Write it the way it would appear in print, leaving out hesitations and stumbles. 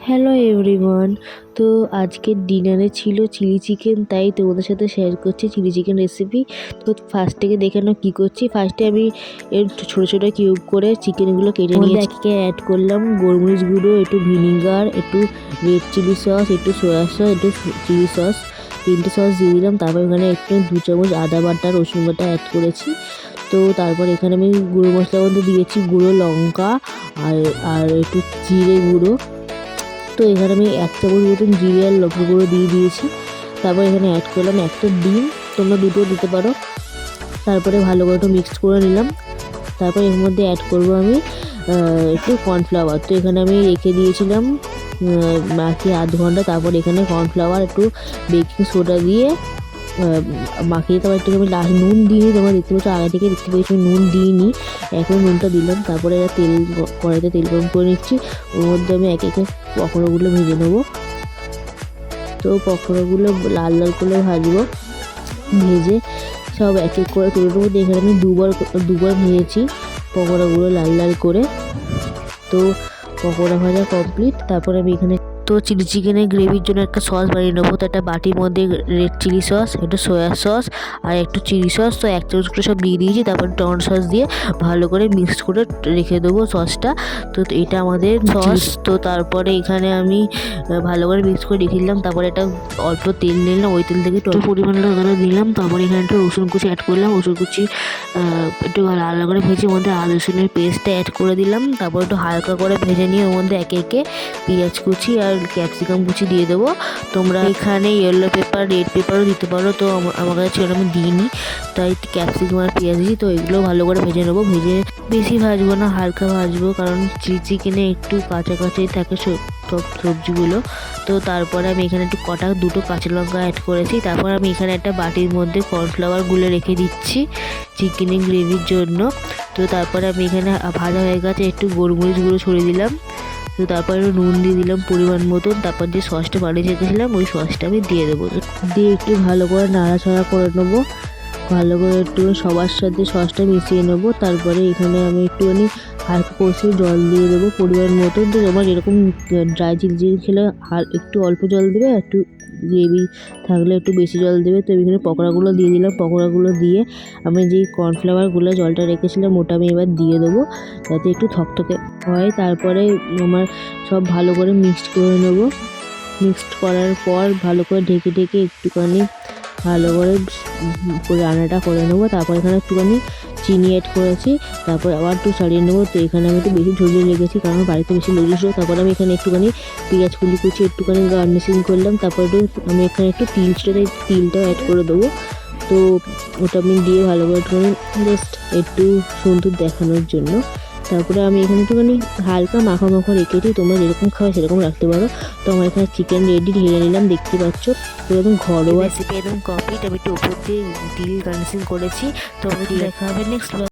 Hello everyone. তো আজকের ডিনারে ছিল চিলি চিকেন, তাই তোমাদের সাথে শেয়ার করছি চিলি চিকেন রেসিপি। তো ফার্স্ট থেকে দেখে নাও কী করছি। ফার্স্টে আমি ছোটো ছোটো কিউব করে চিকেনগুলো কেটে নিয়ে একে অ্যাড করলাম গোলমরিচ গুঁড়ো, একটু ভিনিগার, একটু রেড চিলি সস, একটু সয়া সস, একটু চিলি সস, 3টে সস দিয়ে দিলাম। তারপর এখানে একটু 2 চামচ আদা বাটা রসুন বাটা অ্যাড করেছি। তো তারপর এখানে আমি গুঁড়ো মশলার মধ্যে দিয়েছি গুঁড়ো লঙ্কা আর একটু জিরে গুঁড়ো। তো এখানে আমি 1 চামচ মতন জিরে আর লঙ্কা গুঁড়ো দিয়ে দিয়েছি। তারপর এখানে অ্যাড করলাম একটা ডিম, তোমরা দুটো দিতে পারো। তারপরে ভালো করে একটু মিক্সড করে নিলাম। তারপর এর মধ্যে অ্যাড করবো আমি একটু কর্নফ্লাওয়ার। তো এখানে আমি রেখে দিয়েছিলাম মাখিয়ে আধ ঘন্টা। তারপর এখানে কর্নফ্লাওয়ার একটু বেকিং সোডা দিয়ে মাখিয়ে, তারপর একটু আমি লাস্ট নুন দিইনি, তোমরা দেখতে পাচ্ছ আগে থেকে দেখতে পেয়েছি নুন দিইনি, এখন নুনটা দিলাম। তারপরে কড়াইতে তেল গরম করে নিচ্ছি। ওর মধ্যে আমি একে একে পকোড়াগুলো ভেজে নেবো। তো পকোড়াগুলো লাল লাল করে ভাজবো, ভেজে সব এক এক করে তুলে নেবো। এখানে আমি দুবার ভেজেছি পকোড়াগুলো লাল লাল করে। তো পকোড়া ভাজা কমপ্লিট। তারপরে আমি এখানে চিলি চিকেনের গ্রেভির জন্য একটা সস বানিয়ে নেবো। তো একটা বাটির মধ্যে রেড চিলি সস, একটু সয়া সস আর একটু চিলি সস, তো 1 চামচ করে সব দিয়ে দিয়েছি। তারপর টমেটো সস দিয়ে ভালো করে মিক্স করে রেখে দেবো সসটা। তো এটা আমাদের সস। তো তারপরে এখানে আমি ভালো করে মিক্স করে রেখে দিলাম। তারপরে একটা অল্প তেল নিলাম, ওই তেল থেকে একটু পরিমাণটা দিলাম। তারপরে এখানে একটু রসুন কুচি অ্যাড করলাম, রসুন কুচি একটু লাল করে ভেজে ওর মধ্যে আদা রসুনের পেস্টটা অ্যাড করে দিলাম। তারপর একটু হালকা করে ভেজে নিয়ে ওর মধ্যে একে একে পেঁয়াজ কুচি আর ক্যাপসিকাম কুচি দিয়ে দেবো। তোমরা এখানে ইয়েলো পেপার, রেড পেপারও দিতে পারো। তো আমার কাছে ছিল আমি দিইনি, তাই ক্যাপসিকাম আর পেঁয়াজ দিই। তো এগুলো ভালো করে ভেজে নেবো। ভেজে বেশি ভাজবো না, হালকা ভাজবো, কারণ চিলি চিকেনে একটু কাঁচা কাঁচাই থাকে সব সবজিগুলো। তো তারপরে আমি এখানে একটু দুটো কাঁচা লঙ্কা অ্যাড করেছি। তারপর আমি এখানে একটা বাটির মধ্যে কর্নফ্লাওয়ার গুলে রেখে দিচ্ছি চিকেনের গ্রেভির জন্য। তো তারপরে আমি এখানে ভাজা হয়ে গেছে, একটু গোলমরিচ গুঁড়ো ছড়িয়ে দিলাম। তো তারপর একটু নুন দিয়ে দিলাম পরিমাণ মতন। তারপর যে সসটা বানিয়ে রেখেছিলাম ওই সসটা আমি দিয়ে দেবো। দিয়ে একটু ভালো করে নাড়াচাড়া করে নেবো, ভালো করে একটু সবার সাথে সসটা মিশিয়ে নেবো। তারপরে এখানে আমি একটুখানি হালকা কষিয়ে জল দিয়ে দেবো পরিমাণ মতন। তো তোমার এরকম ড্রাই চিলি চিকেন খেলে একটু অল্প জল দেবে, একটু গ্রেভি থাকলে একটু বেশি জল দেবে। তো এখানে পকোড়াগুলো দিয়ে দিলাম। পকোড়াগুলো দিয়ে আমি যেই কর্নফ্লাওয়ারগুলো জলটা রেখেছিলাম ওটা আমি এবার দিয়ে দেবো, যাতে একটু থকথকে হয়। তারপরে আমার সব ভালো করে মিক্সড করে নেবো। মিক্সড করার পর ভালো করে ঢেকে একটুখানি ভালো করে রান্নাটা করে নেবো। তারপর এখানে একটুখানি চিনি অ্যাড করেছি। তারপর আবার একটু ছাড়িয়ে নেবো। তো এখানে আমি একটু বেশি ঝরিয়ে রেখেছি, কারণ বাড়িতে বেশি লোক ছিল। তারপর আমি এখানে একটুখানি পেঁয়াজ কুচি একটুখানি গার্নিশিং করলাম। তারপর আমি এখানে একটু তিলটাও অ্যাড করে দেবো। তো ওটা আমি দিয়ে ভালো করে একটুখানি জাস্ট একটু সুন্দর দেখানোর জন্য। তারপরে আমি এখানে একটুখানি হালকা মাখা রেখেছি, তোমরা যেরকম খাও সেরকম রাখতে পারো। তো আমার এখানে চিকেন রেডি ঢেলে নিলাম, দেখতে পাচ্ছ। তো এরকম ঘরোয়া রেসিপি একদম কমপ্লিট। আমি একটু উপর দিয়ে তিল গার্নিশিং করেছি। তো আমাদের দেখা হবে নেক্সট।